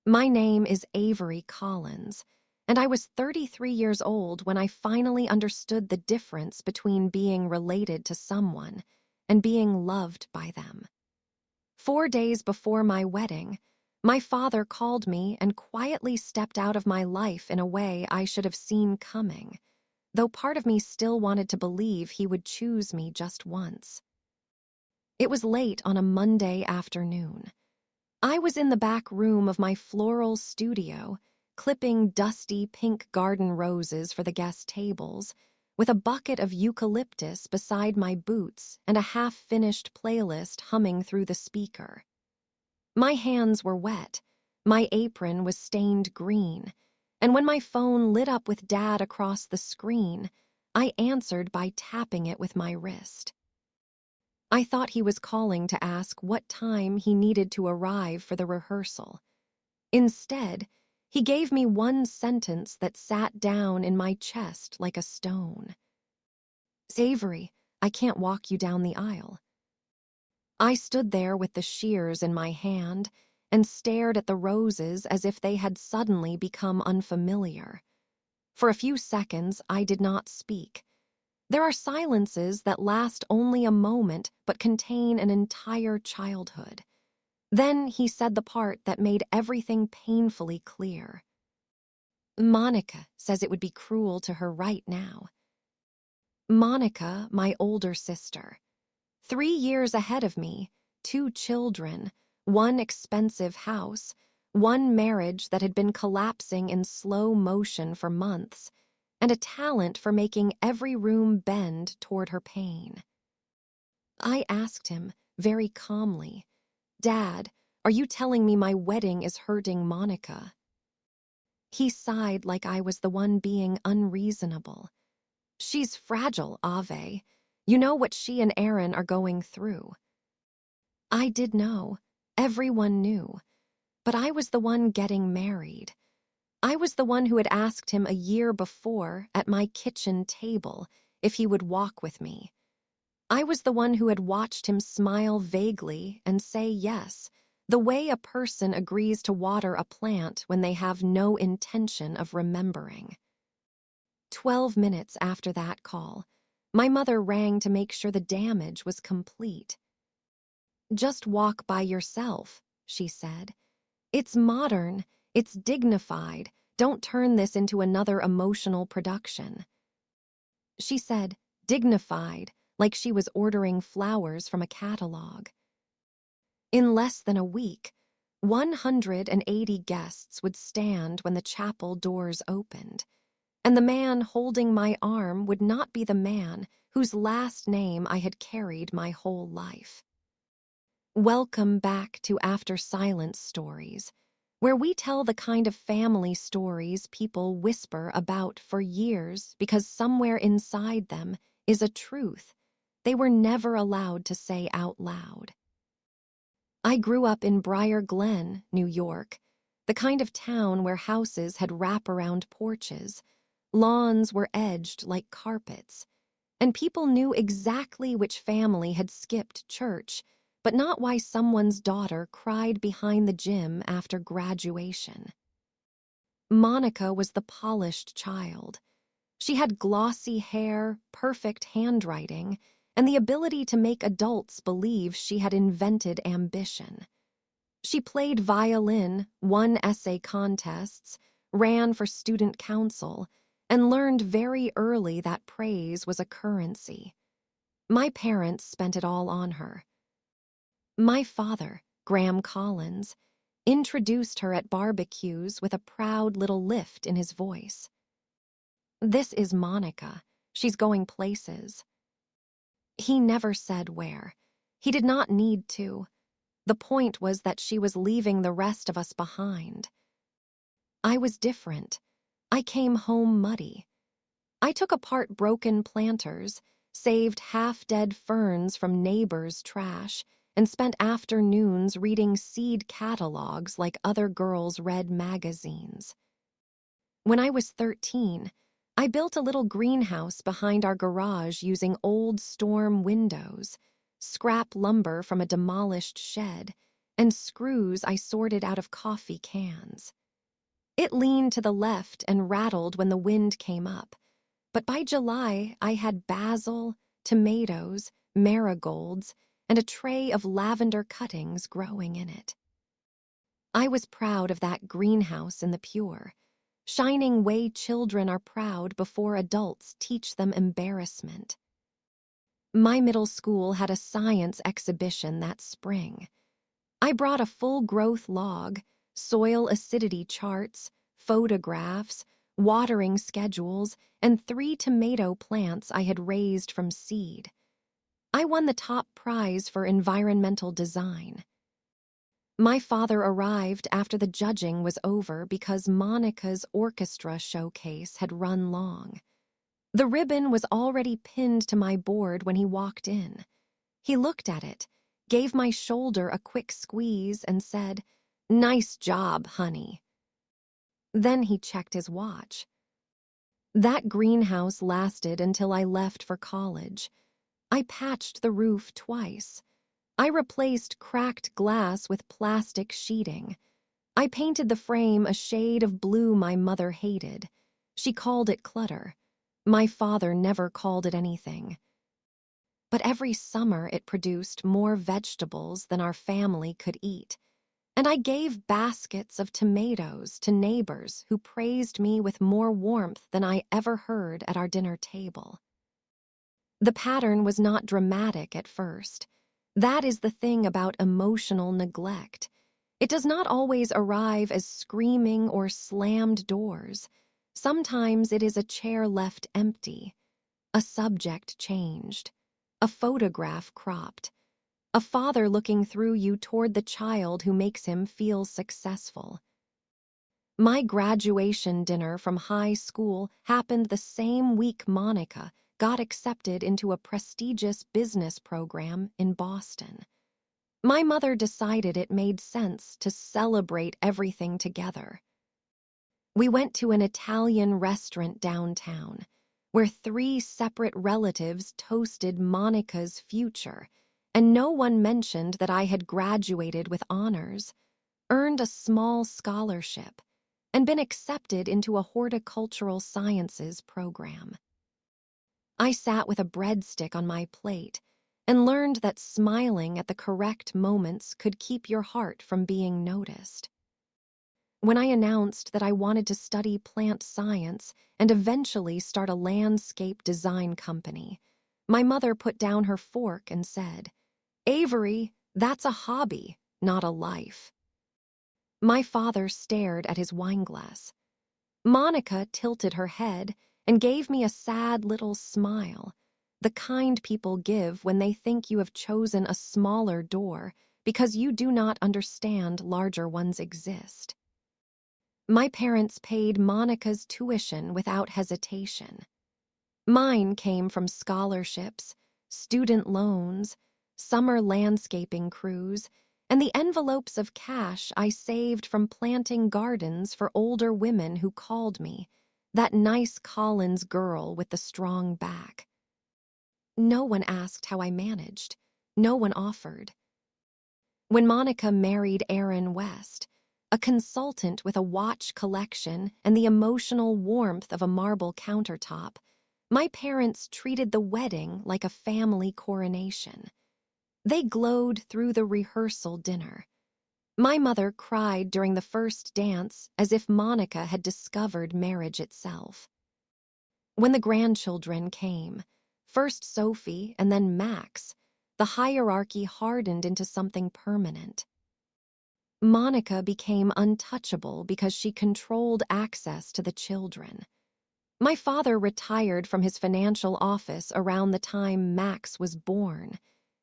My name is Avery Collins, and I was 33 years old when I finally understood the difference between being related to someone and being loved by them. 4 days before my wedding, my father called me and quietly stepped out of my life in a way I should have seen coming, though part of me still wanted to believe he would choose me just once. It was late on a Monday afternoon. I was in the back room of my floral studio, clipping dusty pink garden roses for the guest tables, with a bucket of eucalyptus beside my boots and a half-finished playlist humming through the speaker. My hands were wet, my apron was stained green, and when my phone lit up with Dad across the screen, I answered by tapping it with my wrist. I thought he was calling to ask what time he needed to arrive for the rehearsal. Instead, he gave me one sentence that sat down in my chest like a stone. "Avery, I can't walk you down the aisle." I stood there with the shears in my hand and stared at the roses as if they had suddenly become unfamiliar. For a few seconds, I did not speak. There are silences that last only a moment but contain an entire childhood. Then he said the part that made everything painfully clear. "Monica says it would be cruel to her right now." Monica, my older sister. 3 years ahead of me, 2 children, 1 expensive house, 1 marriage that had been collapsing in slow motion for months, and a talent for making every room bend toward her pain. I asked him, very calmly, "Dad, are you telling me my wedding is hurting Monica?" He sighed like I was the one being unreasonable. "She's fragile, Ave. You know what she and Aaron are going through." I did know. Everyone knew. But I was the one getting married. I was the one who had asked him a year before at my kitchen table if he would walk with me. I was the one who had watched him smile vaguely and say yes, the way a person agrees to water a plant when they have no intention of remembering. 12 minutes after that call, my mother rang to make sure the damage was complete. "Just walk by yourself," she said. "It's modern, it's dignified. Don't turn this into another emotional production." She said, dignified, like she was ordering flowers from a catalog. In less than a week, 180 guests would stand when the chapel doors opened, and the man holding my arm would not be the man whose last name I had carried my whole life. Welcome back to After Silence Stories, where we tell the kind of family stories people whisper about for years because somewhere inside them is a truth they were never allowed to say out loud. I grew up in Briar Glen, New York, the kind of town where houses had wraparound porches, lawns were edged like carpets, and people knew exactly which family had skipped church, but not why someone's daughter cried behind the gym after graduation. Monica was the polished child. She had glossy hair, perfect handwriting, and the ability to make adults believe she had invented ambition. She played violin, won essay contests, ran for student council, and learned very early that praise was a currency. My parents spent it all on her. My father, Graham Collins, introduced her at barbecues with a proud little lift in his voice. "This is Monica. She's going places." He never said where. He did not need to. The point was that she was leaving the rest of us behind. I was different. I came home muddy. I took apart broken planters, saved half-dead ferns from neighbors' trash, and spent afternoons reading seed catalogs like other girls read magazines. When I was 13, I built a little greenhouse behind our garage using old storm windows, scrap lumber from a demolished shed, and screws I sorted out of coffee cans. It leaned to the left and rattled when the wind came up, but by July I had basil, tomatoes, marigolds, and a tray of lavender cuttings growing in it. I was proud of that greenhouse in the Pure, shining way children are proud before adults teach them embarrassment. My middle school had a science exhibition that spring. I brought a full-growth log, soil acidity charts, photographs, watering schedules, and 3 tomato plants I had raised from seed. I won the top prize for environmental design. My father arrived after the judging was over because Monica's orchestra showcase had run long. The ribbon was already pinned to my board when he walked in. He looked at it, gave my shoulder a quick squeeze, and said, "Nice job, honey." Then he checked his watch. That greenhouse lasted until I left for college. I patched the roof twice. I replaced cracked glass with plastic sheeting. I painted the frame a shade of blue my mother hated. She called it clutter. My father never called it anything. But every summer it produced more vegetables than our family could eat, and I gave baskets of tomatoes to neighbors who praised me with more warmth than I ever heard at our dinner table. The pattern was not dramatic at first. That is the thing about emotional neglect. It does not always arrive as screaming or slammed doors. Sometimes it is a chair left empty, a subject changed, a photograph cropped, a father looking through you toward the child who makes him feel successful. My graduation dinner from high school happened the same week Monica got accepted into a prestigious business program in Boston. My mother decided it made sense to celebrate everything together. We went to an Italian restaurant downtown, where 3 separate relatives toasted Monica's future, and no one mentioned that I had graduated with honors, earned a small scholarship, and been accepted into a horticultural sciences program. I sat with a breadstick on my plate and learned that smiling at the correct moments could keep your heart from being noticed. When I announced that I wanted to study plant science and eventually start a landscape design company, my mother put down her fork and said, "Avery, that's a hobby, not a life." My father stared at his wineglass. Monica tilted her head and gave me a sad little smile, the kind people give when they think you have chosen a smaller door because you do not understand larger ones exist. My parents paid Monica's tuition without hesitation. Mine came from scholarships, student loans, summer landscaping crews, and the envelopes of cash I saved from planting gardens for older women who called me, that nice Collins girl with the strong back. No one asked how I managed. No one offered. When Monica married Aaron West, a consultant with a watch collection and the emotional warmth of a marble countertop, my parents treated the wedding like a family coronation. They glowed through the rehearsal dinner. My mother cried during the first dance as if Monica had discovered marriage itself. When the grandchildren came, first Sophie and then Max, the hierarchy hardened into something permanent. Monica became untouchable because she controlled access to the children. My father retired from his financial office around the time Max was born,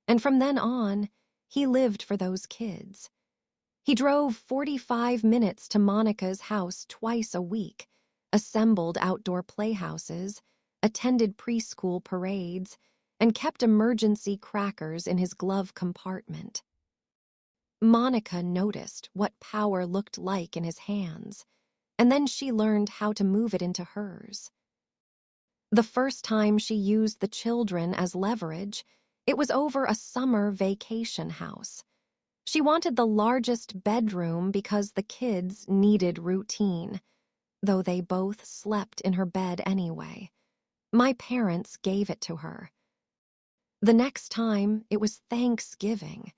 and from then on, he lived for those kids. He drove 45 minutes to Monica's house twice a week, assembled outdoor playhouses, attended preschool parades, and kept emergency crackers in his glove compartment. Monica noticed what power looked like in his hands, and then she learned how to move it into hers. The first time she used the children as leverage, it was over a summer vacation house. She wanted the largest bedroom because the kids needed routine, though they both slept in her bed anyway. My parents gave it to her. The next time, it was Thanksgiving.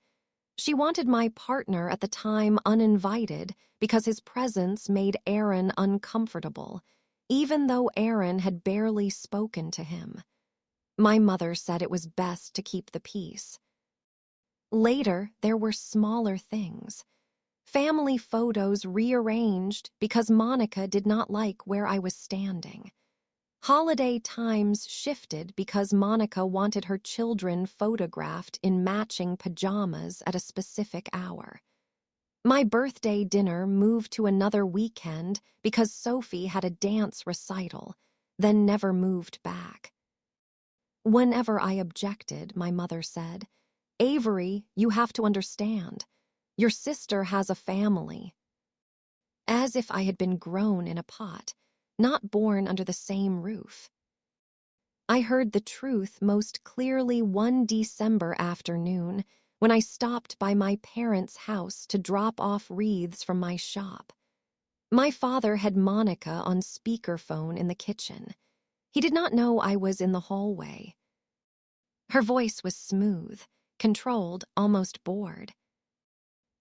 She wanted my partner at the time uninvited because his presence made Aaron uncomfortable, even though Aaron had barely spoken to him. My mother said it was best to keep the peace. Later, there were smaller things. Family photos rearranged because Monica did not like where I was standing. Holiday times shifted because Monica wanted her children photographed in matching pajamas at a specific hour. My birthday dinner moved to another weekend because Sophie had a dance recital, then never moved back. Whenever I objected, my mother said, "Avery, you have to understand. Your sister has a family." As if I had been grown in a pot, not born under the same roof. I heard the truth most clearly one December afternoon when I stopped by my parents' house to drop off wreaths from my shop. My father had Monica on speakerphone in the kitchen. He did not know I was in the hallway. Her voice was smooth, controlled, almost bored.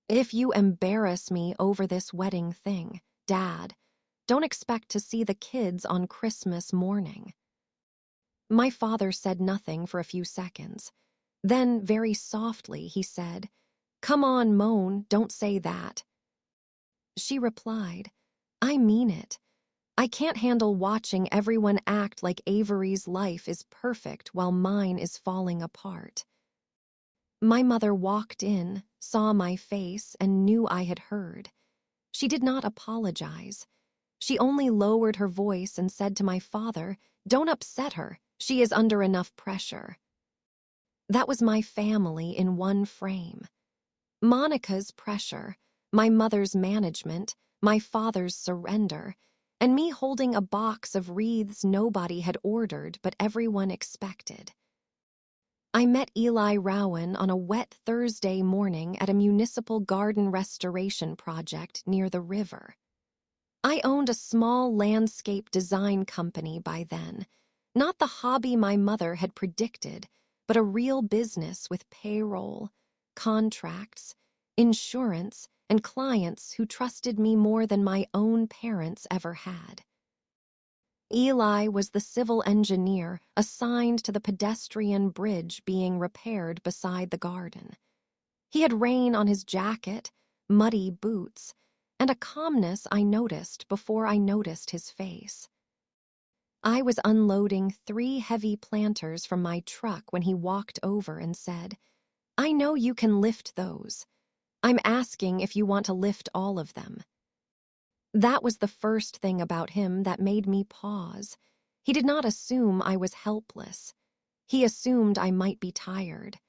"If you embarrass me over this wedding thing, Dad, don't expect to see the kids on Christmas morning." My father said nothing for a few seconds. Then, very softly, he said, "Come on, Moan, don't say that." She replied, "I mean it. I can't handle watching everyone act like Avery's life is perfect while mine is falling apart." My mother walked in, saw my face, and knew I had heard. She did not apologize. She only lowered her voice and said to my father, "Don't upset her. She is under enough pressure." That was my family in one frame. Monica's pressure, my mother's management, my father's surrender, and me holding a box of wreaths nobody had ordered but everyone expected. I met Eli Rowan on a wet Thursday morning at a municipal garden restoration project near the river. I owned a small landscape design company by then, not the hobby my mother had predicted, but a real business with payroll, contracts, insurance, and clients who trusted me more than my own parents ever had. Eli was the civil engineer assigned to the pedestrian bridge being repaired beside the garden. He had rain on his jacket, muddy boots, and a calmness I noticed before I noticed his face. I was unloading 3 heavy planters from my truck when he walked over and said, "I know you can lift those. I'm asking if you want to lift all of them." That was the first thing about him that made me pause. He did not assume I was helpless. He assumed I might be tired.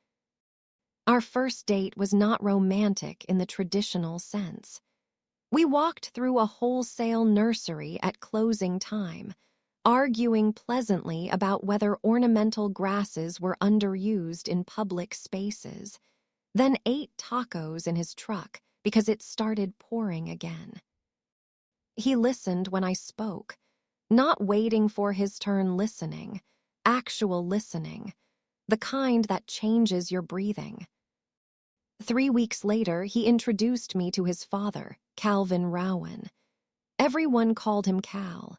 Our first date was not romantic in the traditional sense. We walked through a wholesale nursery at closing time, arguing pleasantly about whether ornamental grasses were underused in public spaces, then ate tacos in his truck because it started pouring again. He listened when I spoke, not waiting for his turn listening, actual listening, the kind that changes your breathing. 3 weeks later, he introduced me to his father, Calvin Rowan. Everyone called him Cal.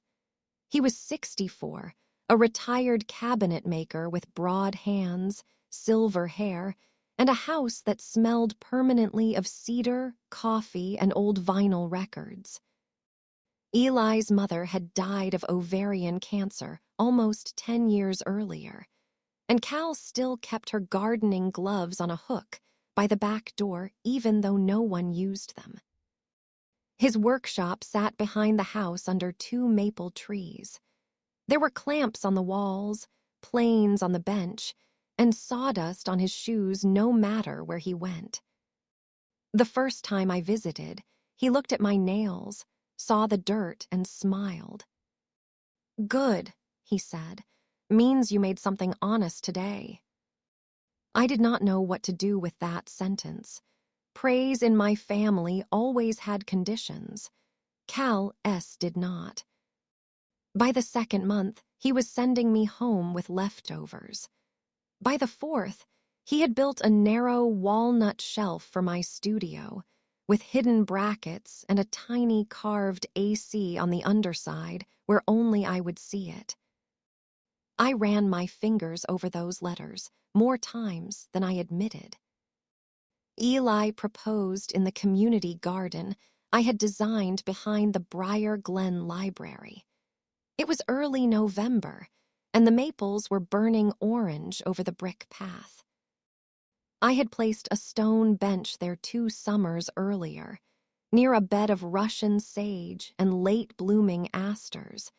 He was 64, a retired cabinet maker with broad hands, silver hair, and a house that smelled permanently of cedar, coffee, and old vinyl records. Eli's mother had died of ovarian cancer almost 10 years earlier, and Cal still kept her gardening gloves on a hook by the back door even though no one used them. His workshop sat behind the house under 2 maple trees. There were clamps on the walls, planes on the bench, and sawdust on his shoes no matter where he went. The first time I visited, he looked at my nails, saw the dirt, and smiled. "Good," he said. "Means you made something honest today." I did not know what to do with that sentence. Praise in my family always had conditions. Cal S. did not. By the second month, he was sending me home with leftovers. By the fourth, he had built a narrow walnut shelf for my studio, with hidden brackets and a tiny carved AC on the underside where only I would see it. I ran my fingers over those letters more times than I admitted. Eli proposed in the community garden I had designed behind the Briar Glen Library. It was early November, and the maples were burning orange over the brick path. I had placed a stone bench there 2 summers earlier, near a bed of Russian sage and late-blooming asters,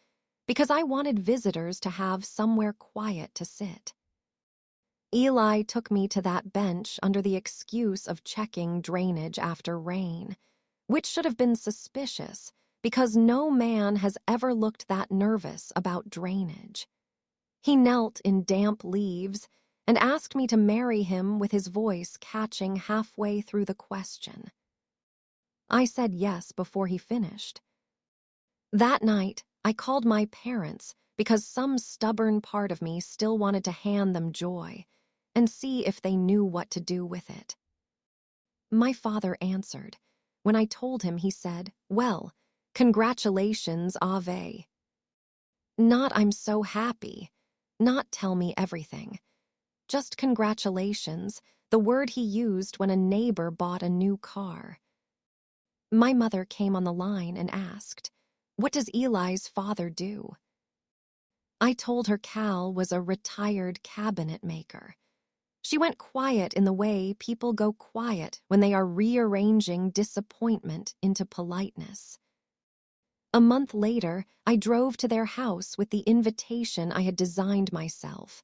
because I wanted visitors to have somewhere quiet to sit. Eli took me to that bench under the excuse of checking drainage after rain, which should have been suspicious because no man has ever looked that nervous about drainage. He knelt in damp leaves and asked me to marry him with his voice catching halfway through the question. I said yes before he finished. That night, I called my parents because some stubborn part of me still wanted to hand them joy and see if they knew what to do with it. My father answered. When I told him, he said, "Well, congratulations, Ave." Not "I'm so happy," not "tell me everything." Just congratulations, the word he used when a neighbor bought a new car. My mother came on the line and asked, "What does Eli's father do?" I told her Cal was a retired cabinet maker. She went quiet in the way people go quiet when they are rearranging disappointment into politeness. A month later, I drove to their house with the invitation I had designed myself.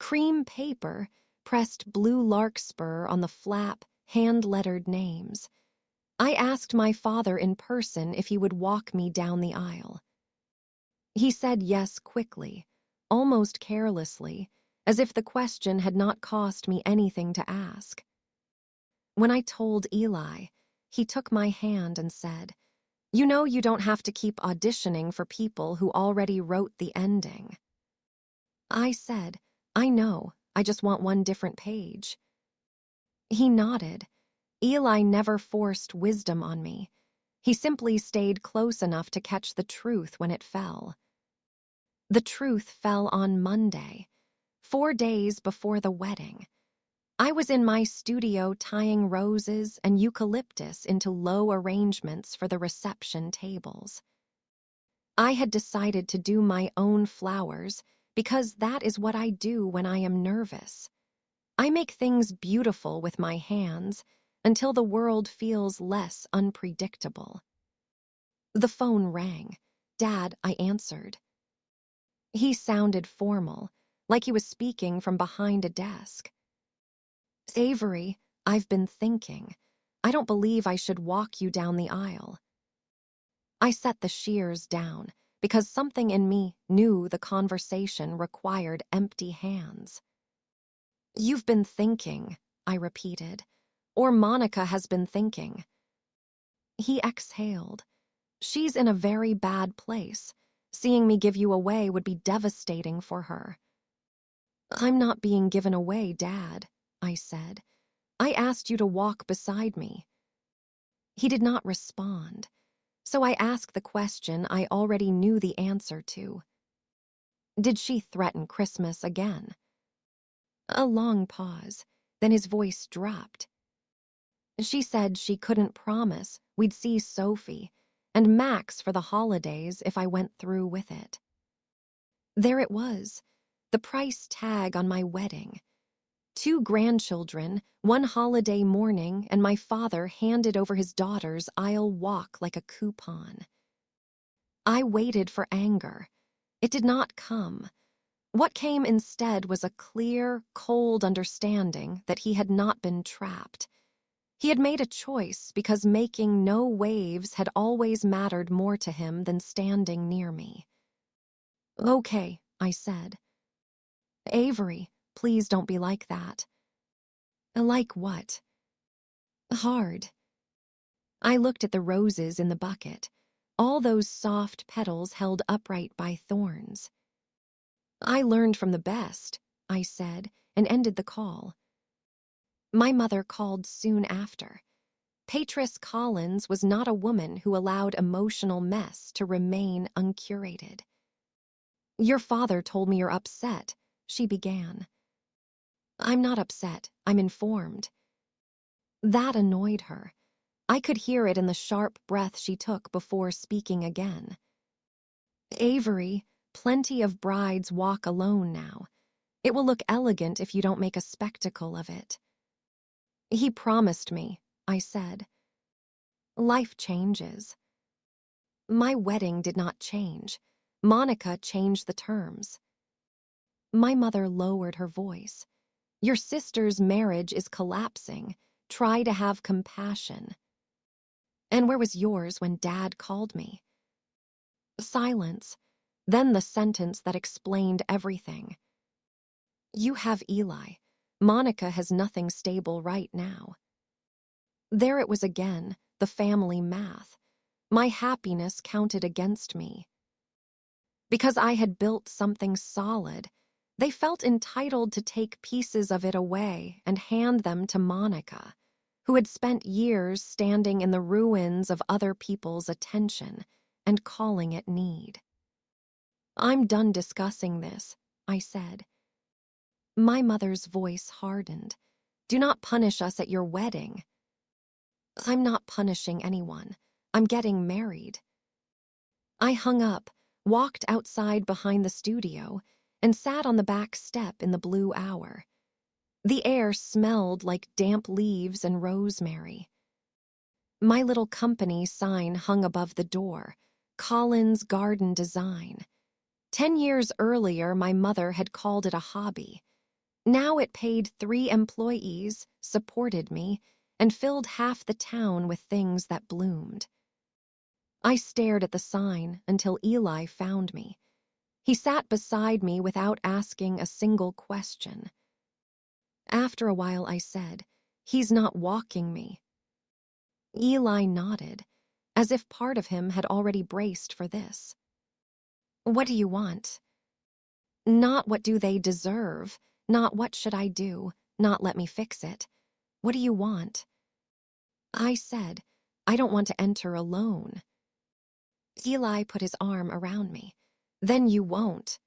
Cream paper, pressed blue larkspur on the flap, hand-lettered names. I asked my father in person if he would walk me down the aisle. He said yes quickly, almost carelessly, as if the question had not cost me anything to ask. When I told Eli, he took my hand and said, "You know you don't have to keep auditioning for people who already wrote the ending." I said, "I know, I just want one different page." He nodded. Eli never forced wisdom on me. He simply stayed close enough to catch the truth when it fell. The truth fell on Monday, 4 days before the wedding. I was in my studio tying roses and eucalyptus into low arrangements for the reception tables. I had decided to do my own flowers because that is what I do when I am nervous. I make things beautiful with my hands until the world feels less unpredictable. The phone rang. "Dad," I answered. He sounded formal, like he was speaking from behind a desk. "Avery, I've been thinking. I don't believe I should walk you down the aisle." I set the shears down because something in me knew the conversation required empty hands. "You've been thinking," I repeated, "or Monica has been thinking." He exhaled. "She's in a very bad place. Seeing me give you away would be devastating for her." "I'm not being given away, Dad," I said. "I asked you to walk beside me." He did not respond, so I asked the question I already knew the answer to. Did she threaten Christmas again? A long pause, then his voice dropped. "She said she couldn't promise we'd see Sophie and Max for the holidays if I went through with it." There it was, the price tag on my wedding. 2 grandchildren, 1 holiday morning, and my father handed over his daughter's aisle walk like a coupon. I waited for anger. It did not come. What came instead was a clear, cold understanding that he had not been trapped. He had made a choice because making no waves had always mattered more to him than standing near me. "Okay," I said. "Avery, please don't be like that." "Like what?" Hard. I looked at the roses in the bucket, all those soft petals held upright by thorns. I learned from the best, I said, and ended the call. My mother called soon after. Patris Collins was not a woman who allowed emotional mess to remain uncurated. Your father told me you're upset, she began. I'm not upset, I'm informed. That annoyed her. I could hear it in the sharp breath she took before speaking again. Avery, plenty of brides walk alone now. It will look elegant if you don't make a spectacle of it. He promised me, I said. Life changes. My wedding did not change. Monica changed the terms. My mother lowered her voice. Your sister's marriage is collapsing. Try to have compassion. And where was yours when Dad called me? Silence. Then the sentence that explained everything. You have Eli. Monica has nothing stable right now. There it was again, the family math. My happiness counted against me. Because I had built something solid, they felt entitled to take pieces of it away and hand them to Monica, who had spent years standing in the ruins of other people's attention and calling it need. I'm done discussing this, I said. My mother's voice hardened. Do not punish us at your wedding. I'm not punishing anyone. I'm getting married. I hung up, walked outside behind the studio, and sat on the back step in the blue hour. The air smelled like damp leaves and rosemary. My little company sign hung above the door, Collins Garden Design. 10 years earlier, my mother had called it a hobby. Now it paid 3 employees, supported me, and filled half the town with things that bloomed. I stared at the sign until Eli found me. He sat beside me without asking a single question. After a while, I said, "He's not walking me." Eli nodded, as if part of him had already braced for this. What do you want? Not what do they deserve, not what should I do, not let me fix it. What do you want? I said, I don't want to enter alone. Eli put his arm around me. Then you won't.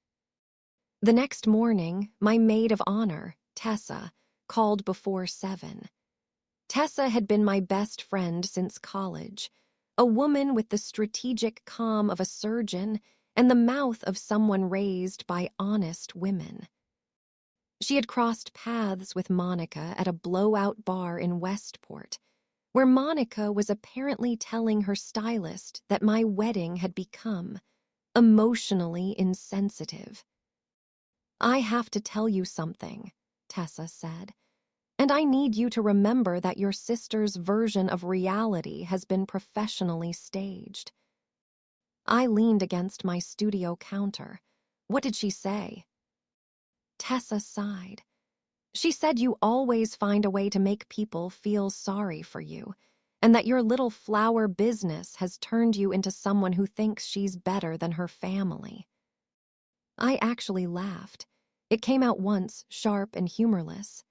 The next morning, my maid of honor, Tessa, called before 7. Tessa had been my best friend since college, a woman with the strategic calm of a surgeon and the mouth of someone raised by honest women. She had crossed paths with Monica at a blowout bar in Westport, where Monica was apparently telling her stylist that my wedding had become emotionally insensitive. I have to tell you something, Tessa said, and I need you to remember that your sister's version of reality has been professionally staged. I leaned against my studio counter. What did she say? Tessa sighed. She said you always find a way to make people feel sorry for you, and that your little flower business has turned you into someone who thinks she's better than her family. I actually laughed. It came out once, sharp and humorless.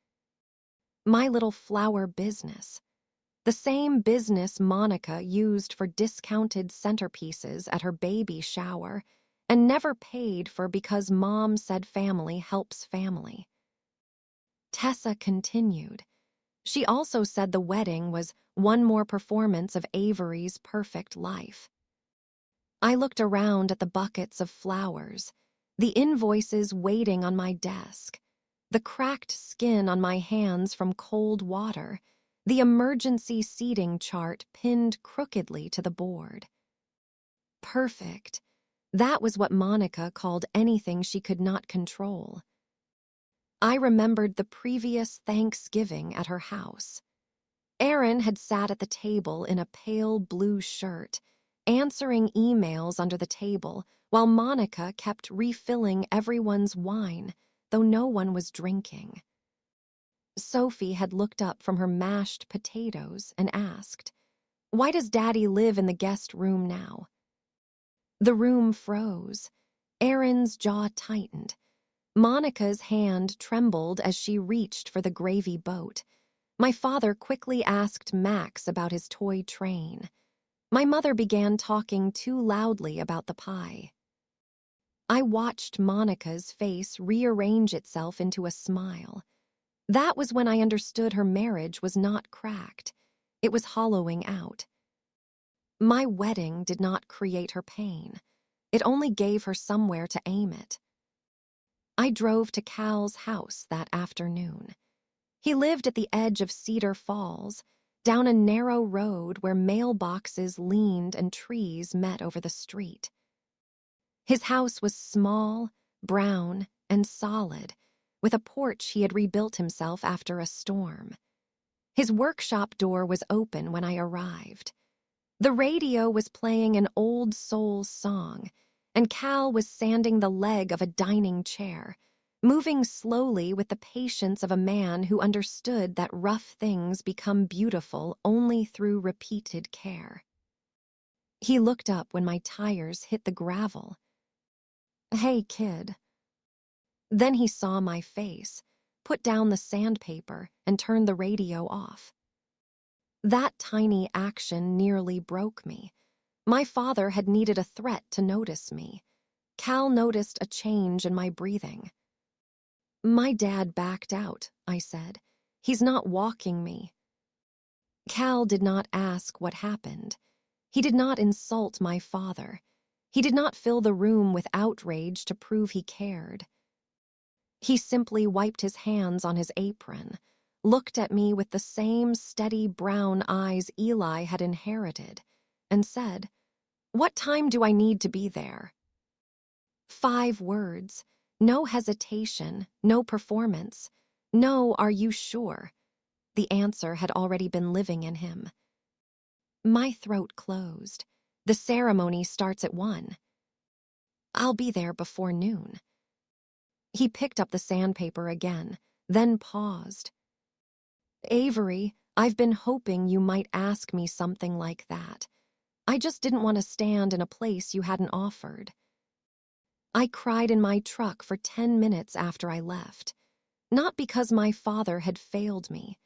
My little flower business. The same business Monica used for discounted centerpieces at her baby shower and never paid for because Mom said family helps family. Tessa continued. She also said the wedding was one more performance of Avery's perfect life. I looked around at the buckets of flowers, the invoices waiting on my desk, the cracked skin on my hands from cold water, the emergency seating chart pinned crookedly to the board. Perfect. That was what Monica called anything she could not control. I remembered the previous Thanksgiving at her house. Aaron had sat at the table in a pale blue shirt, answering emails under the table while Monica kept refilling everyone's wine, though no one was drinking. Sophie had looked up from her mashed potatoes and asked, "Why does Daddy live in the guest room now?" The room froze. Aaron's jaw tightened. Monica's hand trembled as she reached for the gravy boat. My father quickly asked Max about his toy train. My mother began talking too loudly about the pie. I watched Monica's face rearrange itself into a smile. That was when I understood her marriage was not cracked. It was hollowing out. My wedding did not create her pain. It only gave her somewhere to aim it. I drove to Cal's house that afternoon. He lived at the edge of Cedar Falls, down a narrow road where mailboxes leaned and trees met over the street. His house was small, brown, and solid, with a porch he had rebuilt himself after a storm. His workshop door was open when I arrived. The radio was playing an old soul song, and Cal was sanding the leg of a dining chair, moving slowly with the patience of a man who understood that rough things become beautiful only through repeated care. He looked up when my tires hit the gravel. "Hey, kid." Then he saw my face, put down the sandpaper, and turned the radio off. That tiny action nearly broke me. My father had needed a threat to notice me. Cal noticed a change in my breathing. "My dad backed out," I said. "He's not walking me." Cal did not ask what happened. He did not insult my father. He did not fill the room with outrage to prove he cared. He simply wiped his hands on his apron, looked at me with the same steady brown eyes Eli had inherited, and said, "What time do I need to be there?" 5 words, no hesitation, no performance, no "are you sure?" The answer had already been living in him. My throat closed. "The ceremony starts at 1. I'll be there before noon." He picked up the sandpaper again, then paused. "Avery, I've been hoping you might ask me something like that. I just didn't want to stand in a place you hadn't offered." I cried in my truck for 10 minutes after I left. Not because my father had failed me.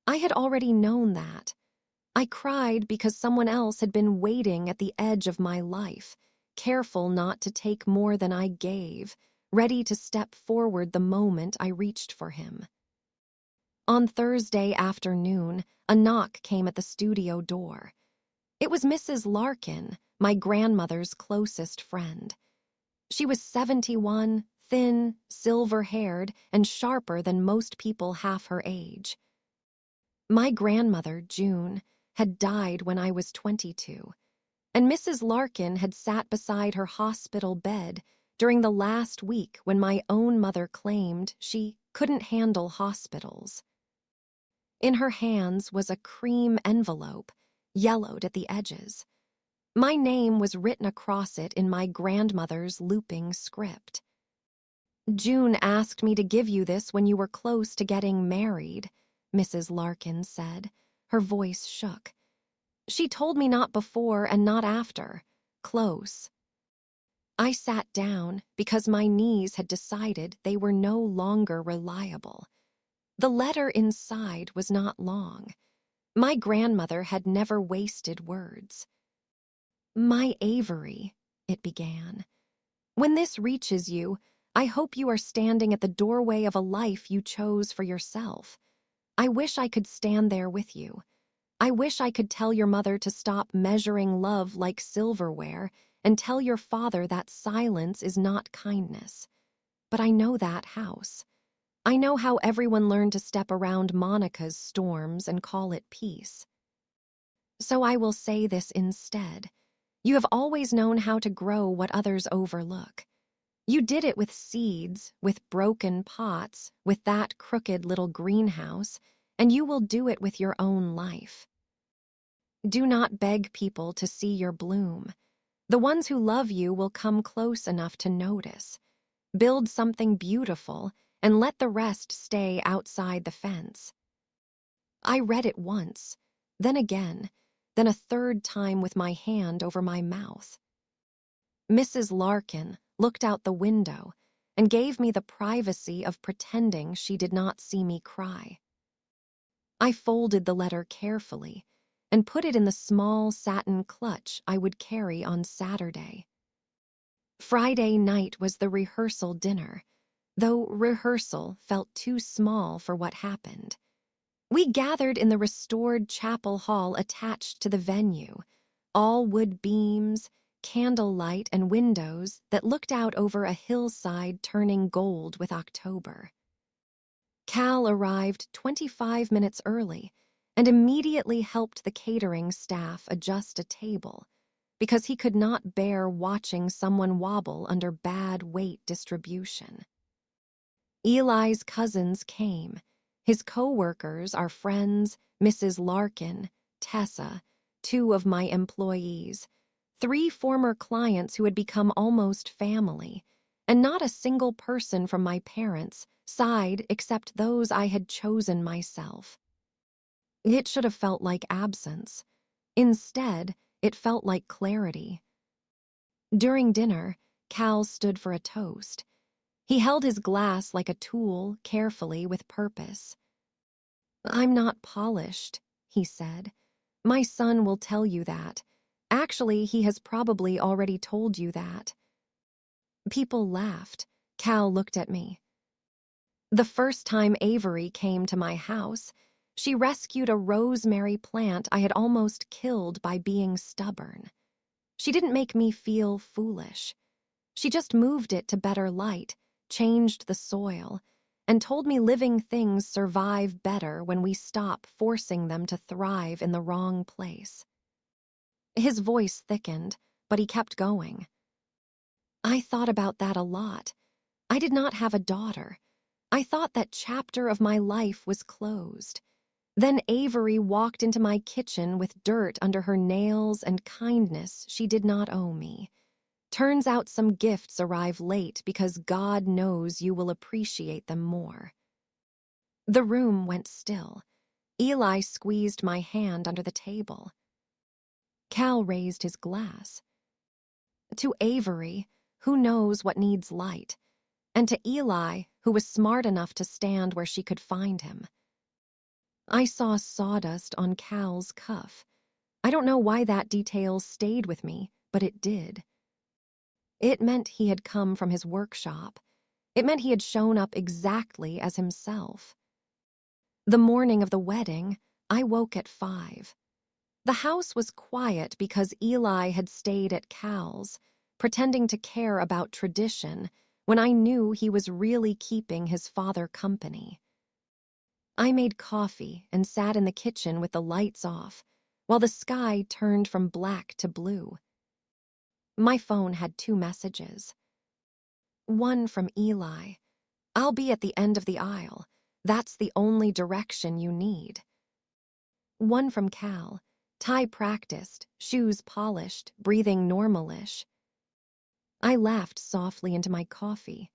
I had already known that. I cried because someone else had been waiting at the edge of my life, careful not to take more than I gave, ready to step forward the moment I reached for him. On Thursday afternoon, a knock came at the studio door. It was Mrs. Larkin, my grandmother's closest friend. She was 71, thin, silver-haired, and sharper than most people half her age. My grandmother, June, had died when I was 22, and Mrs. Larkin had sat beside her hospital bed during the last week when my own mother claimed she couldn't handle hospitals. In her hands was a cream envelope, yellowed at the edges. My name was written across it in my grandmother's looping script. "June asked me to give you this when you were close to getting married," Mrs. Larkin said. Her voice shook. "She told me not before and not after. Close." I sat down because my knees had decided they were no longer reliable. The letter inside was not long. My grandmother had never wasted words. "My Avery," it began. "When this reaches you, I hope you are standing at the doorway of a life you chose for yourself. I wish I could stand there with you. I wish I could tell your mother to stop measuring love like silverware and tell your father that silence is not kindness. But I know that house. I know how everyone learned to step around Monica's storms and call it peace. So I will say this instead. You have always known how to grow what others overlook. You did it with seeds, with broken pots, with that crooked little greenhouse, and you will do it with your own life. Do not beg people to see your bloom. The ones who love you will come close enough to notice. Build something beautiful, and let the rest stay outside the fence. I read it once, then again, then a third time with my hand over my mouth. Mrs. Larkin looked out the window and gave me the privacy of pretending she did not see me cry. I folded the letter carefully and put it in the small satin clutch I would carry on Saturday. Friday night was the rehearsal dinner, though rehearsal felt too small for what happened. We gathered in the restored chapel hall attached to the venue, all wood beams, candlelight, and windows that looked out over a hillside turning gold with October. Cal arrived 25 minutes early and immediately helped the catering staff adjust a table because he could not bear watching someone wobble under bad weight distribution. Eli's cousins came. His co-workers, our friends, Mrs. Larkin, Tessa, 2 of my employees, 3 former clients who had become almost family, and not a single person from my parents' side except those I had chosen myself. It should have felt like absence. Instead, it felt like clarity. During dinner, Cal stood for a toast. He held his glass like a tool, carefully, with purpose. "I'm not polished," he said. "My son will tell you that. Actually, he has probably already told you that." People laughed. Cal looked at me. The first time Avery came to my house, she rescued a rosemary plant I had almost killed by being stubborn. She didn't make me feel foolish. She just moved it to better light, changed the soil, and told me living things survive better when we stop forcing them to thrive in the wrong place. His voice thickened, but he kept going. I thought about that a lot. I did not have a daughter. I thought that chapter of my life was closed. Then Avery walked into my kitchen with dirt under her nails and kindness she did not owe me. Turns out some gifts arrive late because God knows you will appreciate them more. The room went still. Eli squeezed my hand under the table. Cal raised his glass. To Avery, who knows what needs light, and to Eli, who was smart enough to stand where she could find him. I saw sawdust on Cal's cuff. I don't know why that detail stayed with me, but it did. It meant he had come from his workshop. It meant he had shown up exactly as himself. The morning of the wedding, I woke at 5. The house was quiet because Eli had stayed at Cal's, pretending to care about tradition when I knew he was really keeping his father company. I made coffee and sat in the kitchen with the lights off, while the sky turned from black to blue. My phone had 2 messages. One from Eli. "I'll be at the end of the aisle. That's the only direction you need." One from Cal. "Tie practiced, shoes polished, breathing normalish." I laughed softly into my coffee.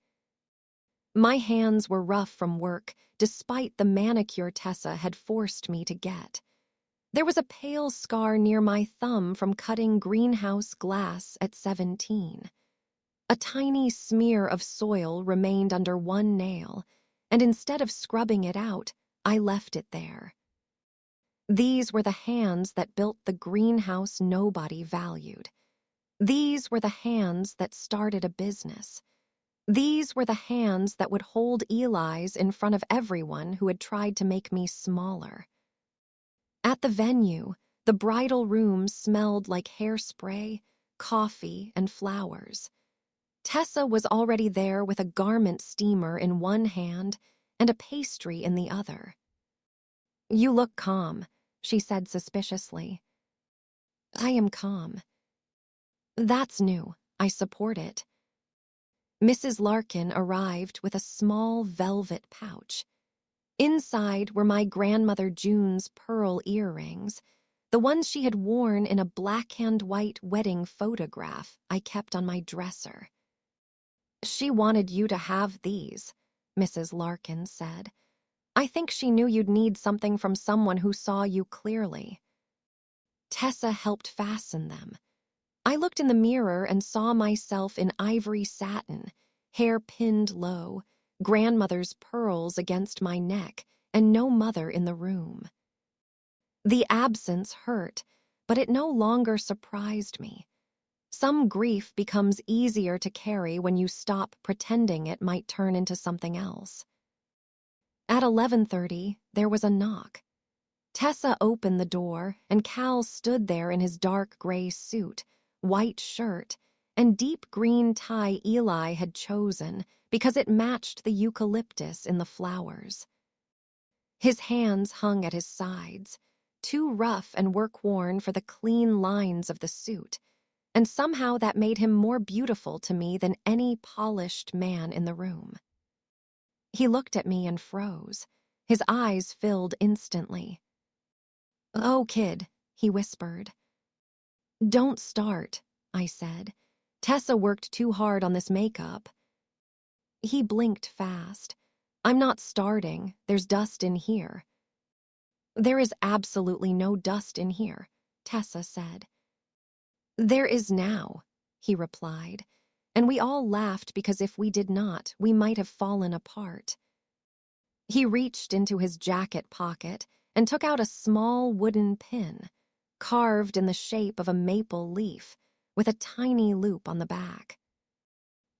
My hands were rough from work, despite the manicure Tessa had forced me to get. There was a pale scar near my thumb from cutting greenhouse glass at 17. A tiny smear of soil remained under one nail, and instead of scrubbing it out, I left it there. These were the hands that built the greenhouse nobody valued. These were the hands that started a business. These were the hands that would hold Eli's in front of everyone who had tried to make me smaller. At the venue, the bridal room smelled like hairspray, coffee, and flowers. Tessa was already there with a garment steamer in one hand and a pastry in the other. "You look calm," she said suspiciously. "I am calm." "That's new. I support it." Mrs. Larkin arrived with a small velvet pouch. Inside were my grandmother June's pearl earrings, the ones she had worn in a black-and-white wedding photograph I kept on my dresser. "She wanted you to have these." Mrs. Larkin said. "I think she knew you'd need something from someone who saw you clearly." Tessa helped fasten them. I looked in the mirror and saw myself in ivory satin, hair pinned low, grandmother's pearls against my neck, and no mother in the room. The absence hurt, but it no longer surprised me. Some grief becomes easier to carry when you stop pretending it might turn into something else. At 11:30, there was a knock. Tessa opened the door, and Cal stood there in his dark gray suit, white shirt, and deep green tie Eli had chosen because it matched the eucalyptus in the flowers. His hands hung at his sides, too rough and work-worn for the clean lines of the suit, and somehow that made him more beautiful to me than any polished man in the room. He looked at me and froze. His eyes filled instantly. "Oh, kid," he whispered. "Don't start," I said. "Tessa worked too hard on this makeup." He blinked fast. "I'm not starting. There's dust in here." "There is absolutely no dust in here," Tessa said. "There is now," he replied, and we all laughed because if we did not, we might have fallen apart. He reached into his jacket pocket and took out a small wooden pin, carved in the shape of a maple leaf, with a tiny loop on the back.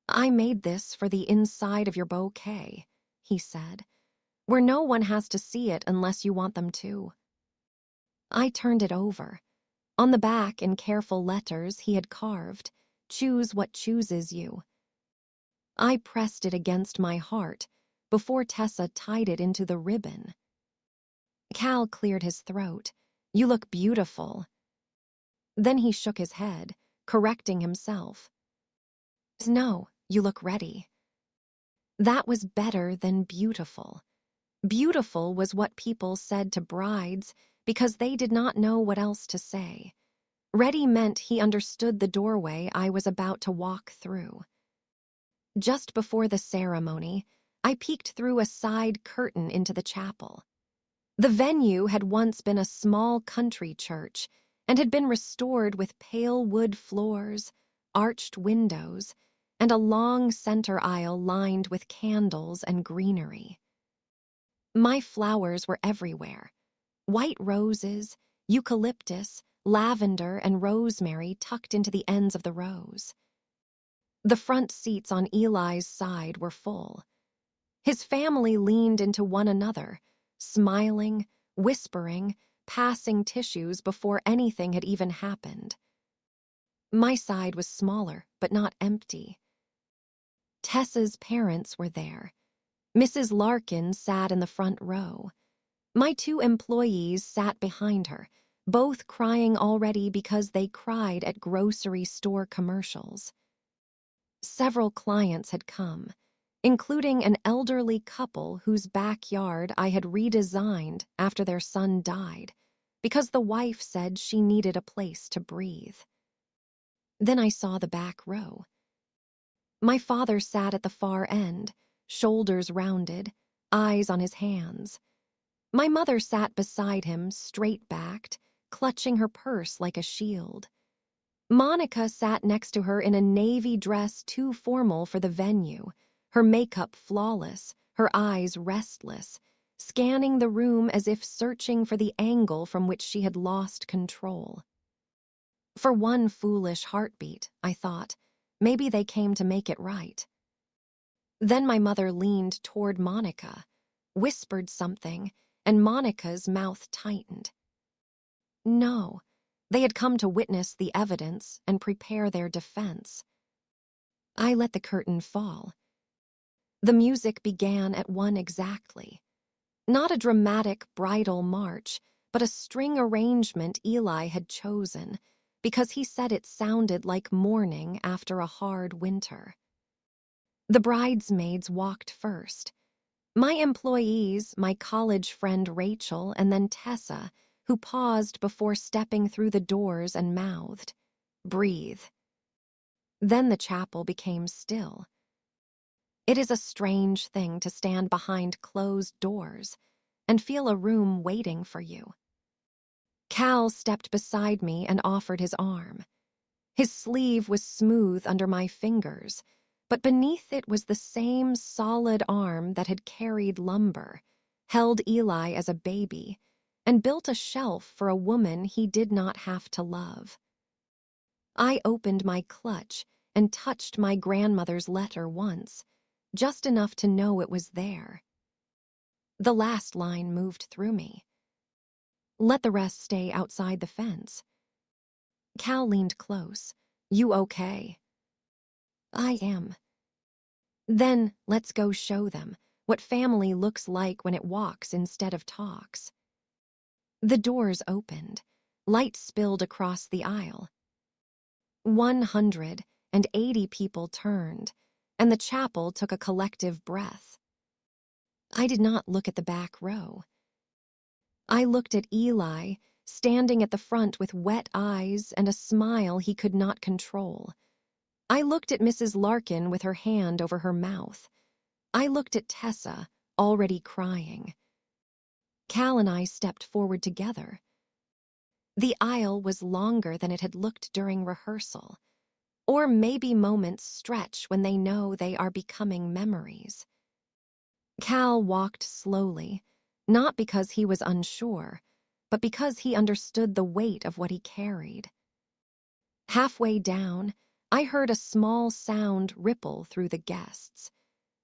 "I made this for the inside of your bouquet," he said, "where no one has to see it unless you want them to." I turned it over. On the back, in careful letters, he had carved, "Choose what chooses you." I pressed it against my heart before Tessa tied it into the ribbon. Cal cleared his throat. "You look beautiful." Then he shook his head, correcting himself. "No, you look ready." That was better than beautiful. Beautiful was what people said to brides because they did not know what else to say. Ready meant he understood the doorway I was about to walk through. Just before the ceremony, I peeked through a side curtain into the chapel. The venue had once been a small country church and had been restored with pale wood floors, arched windows, and a long center aisle lined with candles and greenery. My flowers were everywhere. White roses, eucalyptus, lavender, and rosemary tucked into the ends of the rows. The front seats on Eli's side were full. His family leaned into one another, smiling, whispering, passing tissues before anything had even happened. My side was smaller, but not empty. Tessa's parents were there. Mrs. Larkin sat in the front row. My two employees sat behind her, both crying already because they cried at grocery store commercials. Several clients had come, including an elderly couple whose backyard I had redesigned after their son died, because the wife said she needed a place to breathe. Then I saw the back row. My father sat at the far end, shoulders rounded, eyes on his hands. My mother sat beside him, straight-backed, clutching her purse like a shield. Monica sat next to her in a navy dress too formal for the venue, her makeup flawless, her eyes restless, scanning the room as if searching for the angle from which she had lost control. For one foolish heartbeat, I thought, maybe they came to make it right. Then my mother leaned toward Monica, whispered something, and Monica's mouth tightened. No. They had come to witness the evidence and prepare their defense. I let the curtain fall. The music began at 1 exactly. Not a dramatic bridal march, but a string arrangement Eli had chosen, because he said it sounded like morning after a hard winter. The bridesmaids walked first. My employees, my college friend Rachel, and then Tessa, who paused before stepping through the doors and mouthed, "Breathe." Then the chapel became still. It is a strange thing to stand behind closed doors and feel a room waiting for you. Cal stepped beside me and offered his arm. His sleeve was smooth under my fingers, but beneath it was the same solid arm that had carried lumber, held Eli as a baby, and built a shelf for a woman he did not have to love. I opened my clutch and touched my grandmother's letter once, just enough to know it was there. The last line moved through me. Let the rest stay outside the fence. Cal leaned close. You okay? I am. Then let's go show them what family looks like when it walks instead of talks. The doors opened. Light spilled across the aisle. 180 people turned, and the chapel took a collective breath. I did not look at the back row. I looked at Eli, standing at the front with wet eyes and a smile he could not control. I looked at Mrs. Larkin with her hand over her mouth. I looked at Tessa, already crying. Cal and I stepped forward together. The aisle was longer than it had looked during rehearsal. Or maybe moments stretch when they know they are becoming memories. Cal walked slowly, not because he was unsure, but because he understood the weight of what he carried. Halfway down, I heard a small sound ripple through the guests,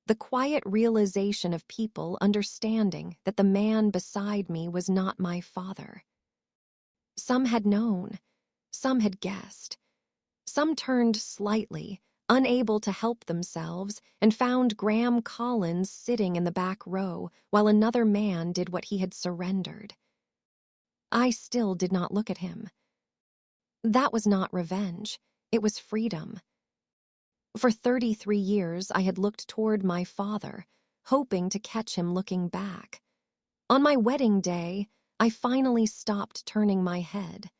the quiet realization of people understanding that the man beside me was not my father. Some had known, some had guessed. Some turned slightly, unable to help themselves, and found Graham Collins sitting in the back row while another man did what he had surrendered. I still did not look at him. That was not revenge. It was freedom. For 33 years, I had looked toward my father, hoping to catch him looking back. On my wedding day, I finally stopped turning my head.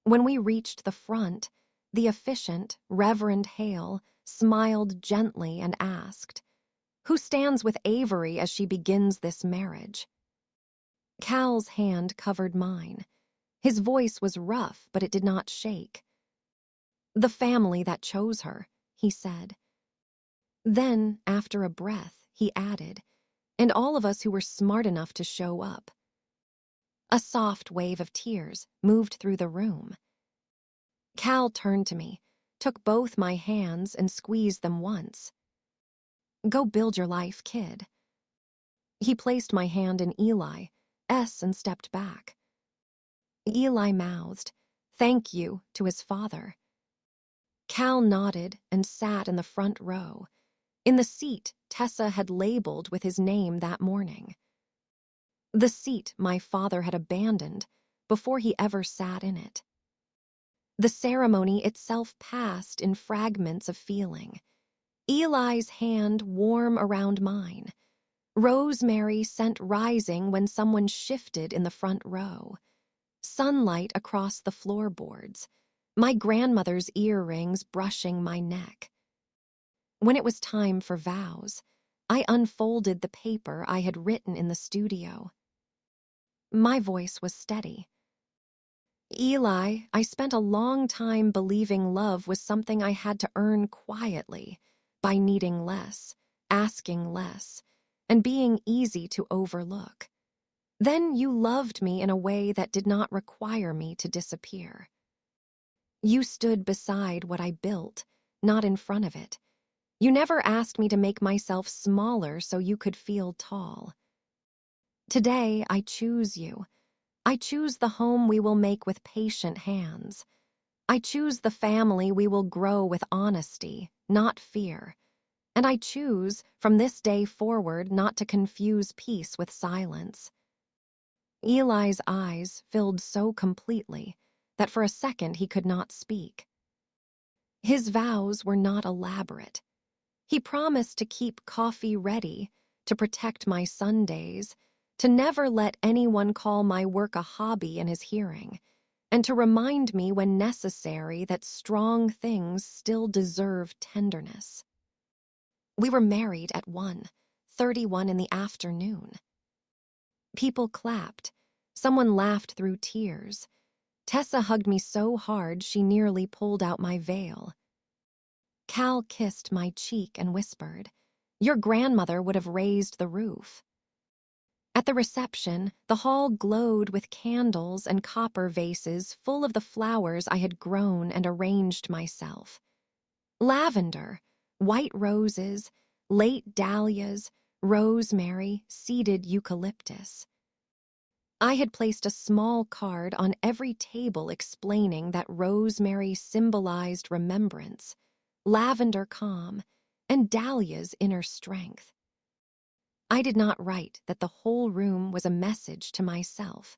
When we reached the front, the efficient Reverend Hale smiled gently and asked, "Who stands with Avery as she begins this marriage?" Cal's hand covered mine. His voice was rough, but it did not shake. "The family that chose her," he said. Then, after a breath, he added, "And all of us who were smart enough to show up." A soft wave of tears moved through the room. Cal turned to me, took both my hands and squeezed them once. "Go build your life, kid." He placed my hand in Eli's and stepped back. Eli mouthed, "Thank you," to his father. Cal nodded and sat in the front row, in the seat Tessa had labeled with his name that morning. The seat my father had abandoned before he ever sat in it. The ceremony itself passed in fragments of feeling. Eli's hand warm around mine. Rosemary scent rising when someone shifted in the front row. Sunlight across the floorboards. My grandmother's earrings brushing my neck. When it was time for vows, I unfolded the paper I had written in the studio. My voice was steady. "Eli, I spent a long time believing love was something I had to earn quietly, by needing less, asking less, and being easy to overlook. Then you loved me in a way that did not require me to disappear. You stood beside what I built, not in front of it. You never asked me to make myself smaller so you could feel tall. Today, I choose you. I choose the home we will make with patient hands. I choose the family we will grow with honesty, not fear. And I choose, from this day forward, not to confuse peace with silence." Eli's eyes filled so completely that for a second he could not speak. His vows were not elaborate. He promised to keep coffee ready, to protect my Sundays, to never let anyone call my work a hobby in his hearing, and to remind me when necessary that strong things still deserve tenderness. We were married at 1:31 in the afternoon. People clapped. Someone laughed through tears. Tessa hugged me so hard she nearly pulled out my veil. Cal kissed my cheek and whispered, "Your grandmother would have raised the roof." At the reception, the hall glowed with candles and copper vases full of the flowers I had grown and arranged myself. Lavender, white roses, late dahlias, rosemary, seeded eucalyptus. I had placed a small card on every table explaining that rosemary symbolized remembrance, lavender calm, and dahlia's inner strength. I did not write that the whole room was a message to myself.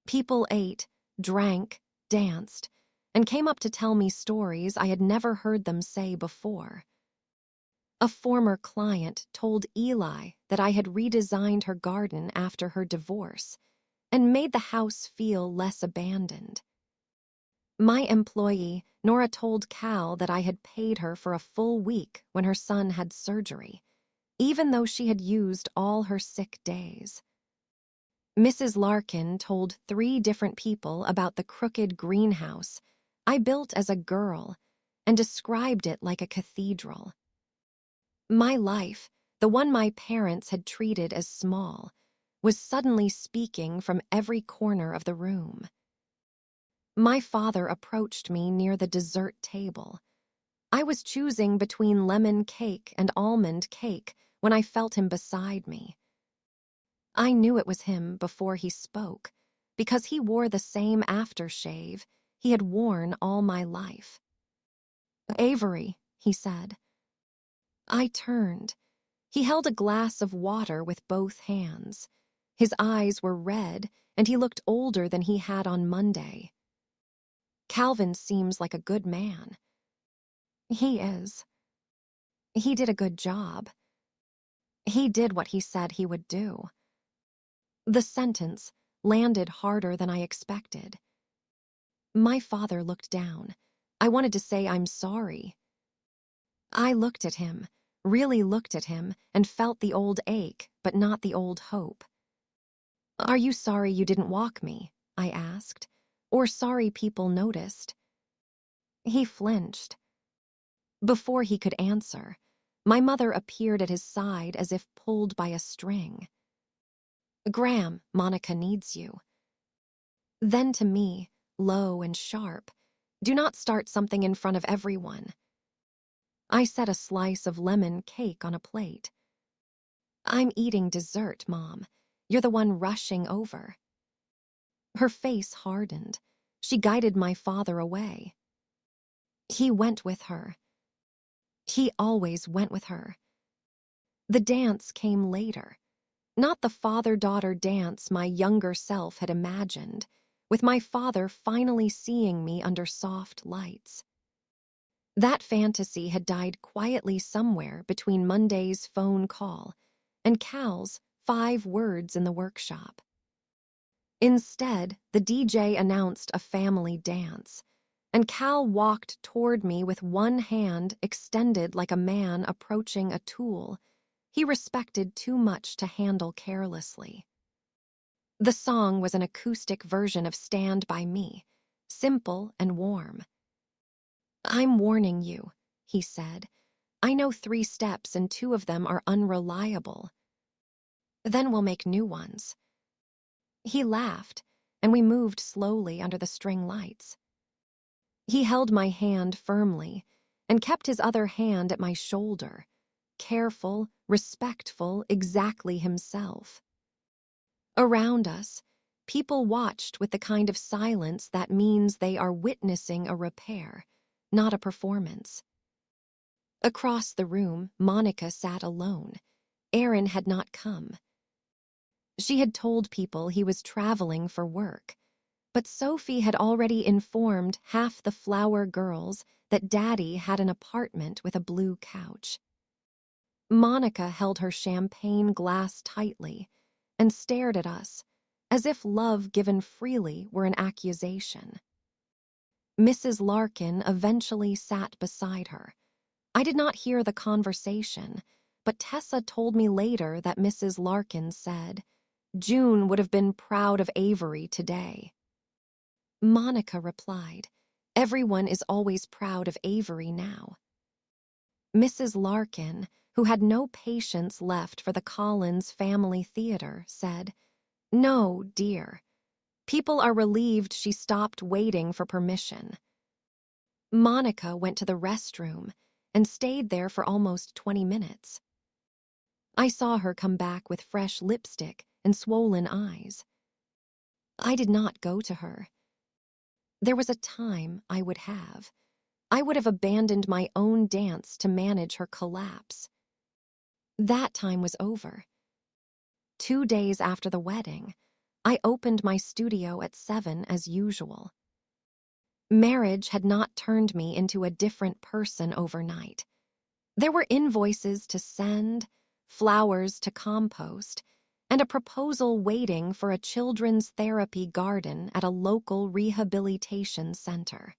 People ate, drank, danced, and came up to tell me stories I had never heard them say before. A former client told Eli that I had redesigned her garden after her divorce and made the house feel less abandoned. My employee, Nora, told Cal that I had paid her for a full week when her son had surgery, even though she had used all her sick days. Mrs. Larkin told 3 different people about the crooked greenhouse I built as a girl and described it like a cathedral. My life, the one my parents had treated as small, was suddenly speaking from every corner of the room. My father approached me near the dessert table. I was choosing between lemon cake and almond cake when I felt him beside me. I knew it was him before he spoke, because he wore the same aftershave he had worn all my life. "Avery," he said. I turned. He held a glass of water with both hands. His eyes were red, and he looked older than he had on Monday. "Calvin seems like a good man." "He is. He did a good job. He did what he said he would do." The sentence landed harder than I expected. My father looked down. I wanted to say I'm sorry. I looked at him, really looked at him, and felt the old ache, but not the old hope. "Are you sorry you didn't walk me?" I asked. "Or sorry people noticed?" He flinched. Before he could answer, my mother appeared at his side as if pulled by a string. "Graham, Monica needs you." Then to me, low and sharp, "Do not start something in front of everyone." I set a slice of lemon cake on a plate. "I'm eating dessert, Mom. You're the one rushing over." Her face hardened. She guided my father away. He went with her. He always went with her. The dance came later. Not the father-daughter dance my younger self had imagined, with my father finally seeing me under soft lights. That fantasy had died quietly somewhere between Monday's phone call and Cal's 5 words in the workshop. Instead, the DJ announced a family dance, and Cal walked toward me with one hand extended like a man approaching a tool he respected too much to handle carelessly. The song was an acoustic version of Stand By Me, simple and warm. "I'm warning you," he said. "I know 3 steps and 2 of them are unreliable. Then we'll make new ones." He laughed, and we moved slowly under the string lights. He held my hand firmly and kept his other hand at my shoulder, careful, respectful, exactly himself. Around us, people watched with the kind of silence that means they are witnessing a repair, not a performance. Across the room, Monica sat alone. Aaron had not come. She had told people he was traveling for work, but Sophie had already informed half the Flower girls that Daddy had an apartment with a blue couch. Monica held her champagne glass tightly and stared at us, as if love given freely were an accusation. Mrs. Larkin eventually sat beside her, I did not hear the conversation, but Tessa told me later that Mrs. Larkin said, June would have been proud of Avery today. Monica replied, everyone is always proud of Avery now. Mrs. Larkin, who had no patience left for the Collins family theater, said, no, dear. People are relieved she stopped waiting for permission. Monica went to the restroom and stayed there for almost 20 minutes. I saw her come back with fresh lipstick and swollen eyes. I did not go to her. There was a time I would have. I would have abandoned my own dance to manage her collapse. That time was over. 2 days after the wedding, I opened my studio at 7 as usual. Marriage had not turned me into a different person overnight. There were invoices to send, flowers to compost, and a proposal waiting for a children's therapy garden at a local rehabilitation center.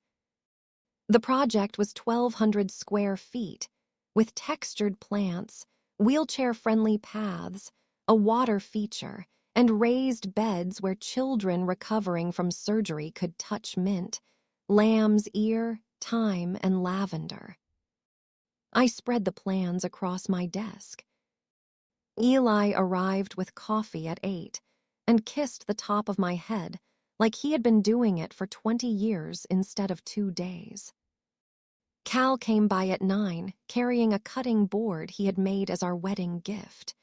The project was 1,200 square feet, with textured plants, wheelchair-friendly paths, a water feature, and raised beds where children recovering from surgery could touch mint, lamb's ear, thyme, and lavender. I spread the plans across my desk. Eli arrived with coffee at 8 and kissed the top of my head like he had been doing it for 20 years instead of 2 days. Cal came by at 9, carrying a cutting board he had made as our wedding gift.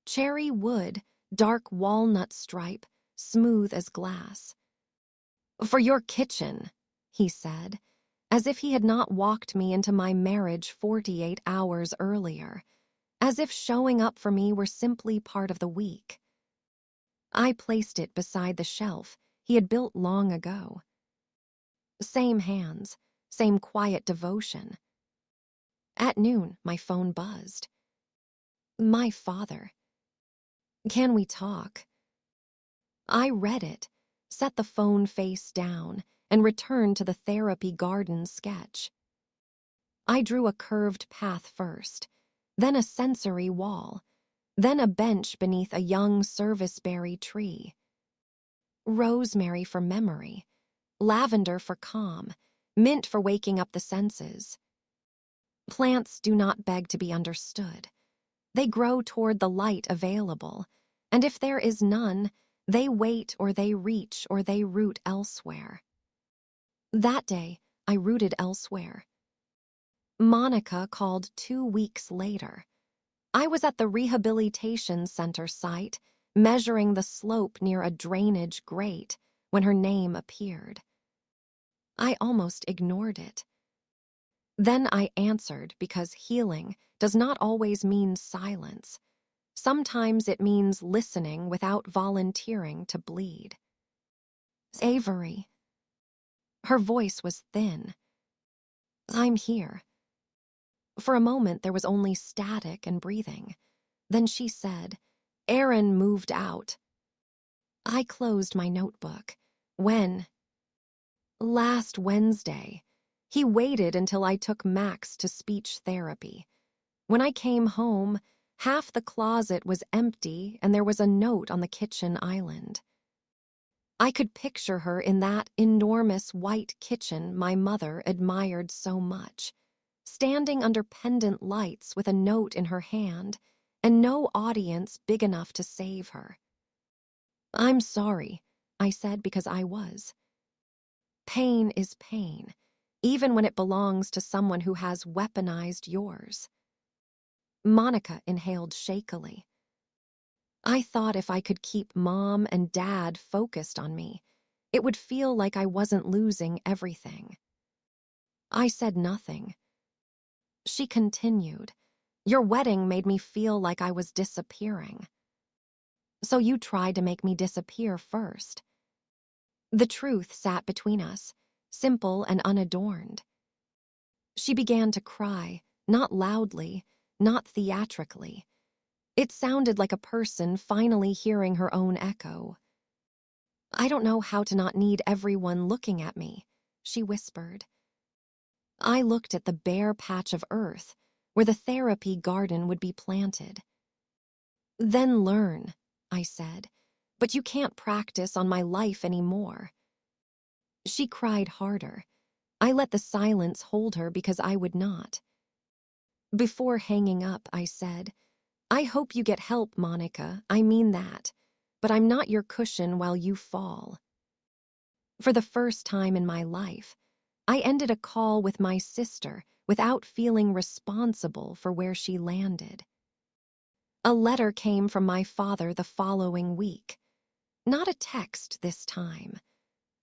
Cherry wood, dark walnut stripe, smooth as glass. For your kitchen, he said, as if he had not walked me into my marriage 48 hours earlier, as if showing up for me were simply part of the week. I placed it beside the shelf he had built long ago. Same hands, same quiet devotion. At noon, my phone buzzed. My father. Can we talk? I read it, set the phone face down, and returned to the therapy garden sketch. I drew a curved path first, then a sensory wall, then a bench beneath a young serviceberry tree. Rosemary for memory, lavender for calm, mint for waking up the senses. Plants do not beg to be understood. They grow toward the light available, and if there is none, they wait or they reach or they root elsewhere. That day, I rooted elsewhere. Monica called 2 weeks later. I was at the rehabilitation center site, measuring the slope near a drainage grate when her name appeared. I almost ignored it. Then I answered because healing does not always mean silence. Sometimes it means listening without volunteering to bleed. Avery. Her voice was thin. I'm here. For a moment there was only static and breathing. Then she said, Aaron moved out. I closed my notebook. When? Last Wednesday. He waited until I took Max to speech therapy. When I came home, half the closet was empty and there was a note on the kitchen island. I could picture her in that enormous white kitchen my mother admired so much, standing under pendant lights with a note in her hand and no audience big enough to save her. I'm sorry, I said because I was. Pain is pain, even when it belongs to someone who has weaponized yours. Monica inhaled shakily. I thought if I could keep Mom and Dad focused on me, it would feel like I wasn't losing everything. I said nothing. She continued, Your wedding made me feel like I was disappearing. So you tried to make me disappear first. The truth sat between us, simple and unadorned. She began to cry, not loudly, not theatrically. It sounded like a person finally hearing her own echo. I don't know how to not need everyone looking at me, she whispered. I looked at the bare patch of earth where the therapy garden would be planted. Then learn, I said, but you can't practice on my life anymore. She cried harder. I let the silence hold her because I would not. Before hanging up, I said, I hope you get help, Monica, I mean that, but I'm not your cushion while you fall. For the first time in my life, I ended a call with my sister without feeling responsible for where she landed. A letter came from my father the following week. Not a text this time.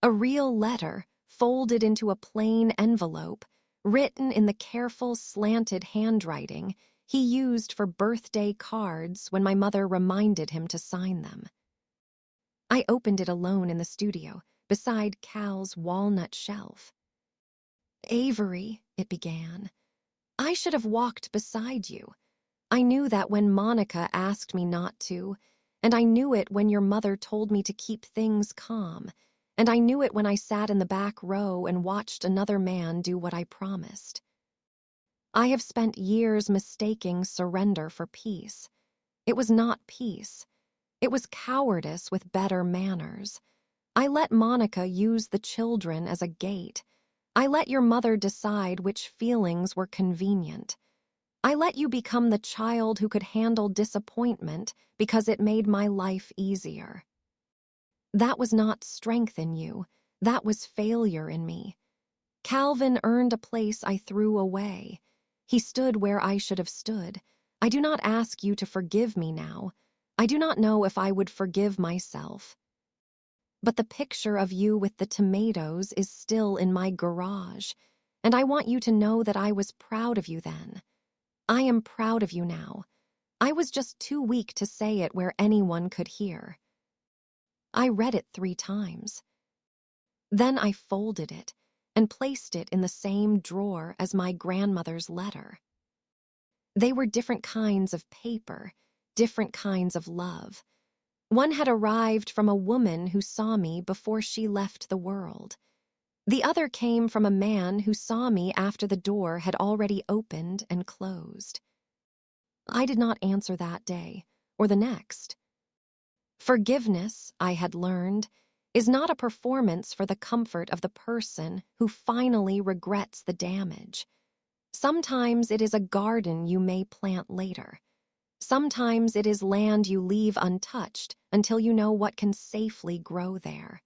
A real letter folded into a plain envelope, written in the careful, slanted handwriting he used for birthday cards when my mother reminded him to sign them. I opened it alone in the studio, beside Cal's walnut shelf. Avery, it began, I should have walked beside you. I knew that when Monica asked me not to, and I knew it when your mother told me to keep things calm, and I knew it when I sat in the back row and watched another man do what I promised. I have spent years mistaking surrender for peace. It was not peace. It was cowardice with better manners. I let Monica use the children as a gate. I let your mother decide which feelings were convenient. I let you become the child who could handle disappointment because it made my life easier. That was not strength in you. That was failure in me. Calvin earned a place I threw away. He stood where I should have stood. I do not ask you to forgive me now. I do not know if I would forgive myself. But the picture of you with the tomatoes is still in my garage, and I want you to know that I was proud of you then. I am proud of you now. I was just too weak to say it where anyone could hear. I read it 3 times. Then I folded it and placed it in the same drawer as my grandmother's letter. They were different kinds of paper, different kinds of love. One had arrived from a woman who saw me before she left the world. The other came from a man who saw me after the door had already opened and closed. I did not answer that day, or the next. Forgiveness, I had learned, is not a performance for the comfort of the person who finally regrets the damage. Sometimes it is a garden you may plant later. Sometimes it is land you leave untouched until you know what can safely grow there.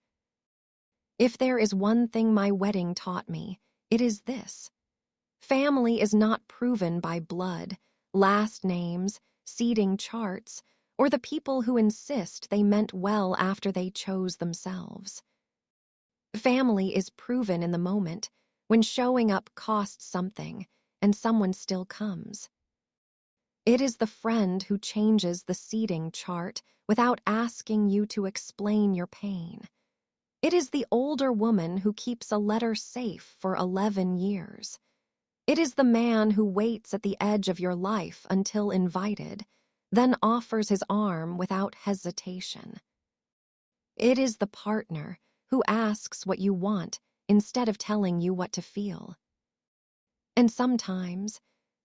If there is one thing my wedding taught me, it is this. Family is not proven by blood, last names, seating charts, or the people who insist they meant well after they chose themselves. Family is proven in the moment, when showing up costs something, and someone still comes. It is the friend who changes the seating chart without asking you to explain your pain. It is the older woman who keeps a letter safe for 11 years. It is the man who waits at the edge of your life until invited, then offers his arm without hesitation. It is the partner who asks what you want instead of telling you what to feel. And sometimes,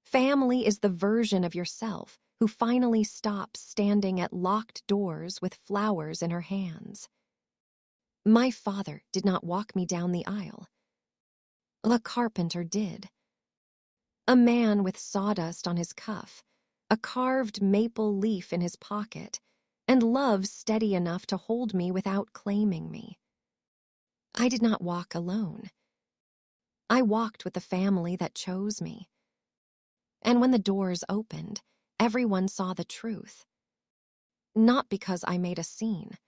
family is the version of yourself who finally stops standing at locked doors with flowers in her hands. My father did not walk me down the aisle. A carpenter did. A man with sawdust on his cuff, a carved maple leaf in his pocket, and love steady enough to hold me without claiming me. I did not walk alone. I walked with the family that chose me. And when the doors opened, everyone saw the truth. Not because I made a scene.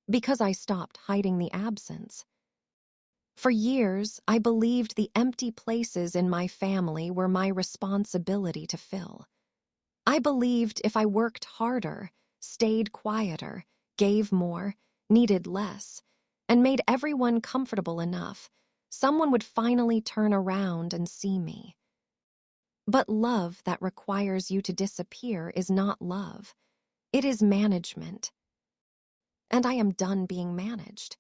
Because I stopped hiding the absence. For years, I believed the empty places in my family were my responsibility to fill. I believed if I worked harder, stayed quieter, gave more, needed less, and made everyone comfortable enough, someone would finally turn around and see me. But love that requires you to disappear is not love. It is management. And I am done being managed.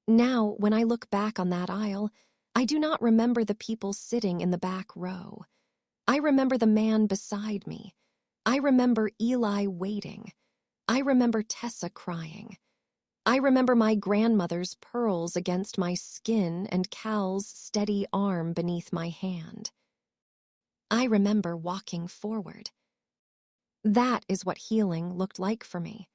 Now, when I look back on that aisle, I do not remember the people sitting in the back row. I remember the man beside me. I remember Eli waiting. I remember Tessa crying. I remember my grandmother's pearls against my skin and Cal's steady arm beneath my hand. I remember walking forward. That is what healing looked like for me.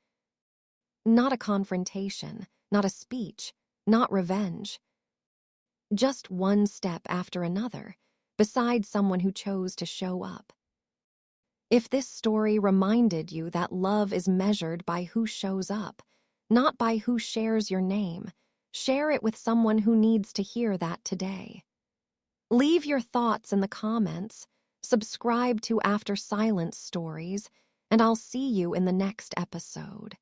Not a confrontation, not a speech, not revenge. Just one step after another, beside someone who chose to show up. If this story reminded you that love is measured by who shows up, not by who shares your name, share it with someone who needs to hear that today. Leave your thoughts in the comments, subscribe to After Silence Stories, and I'll see you in the next episode.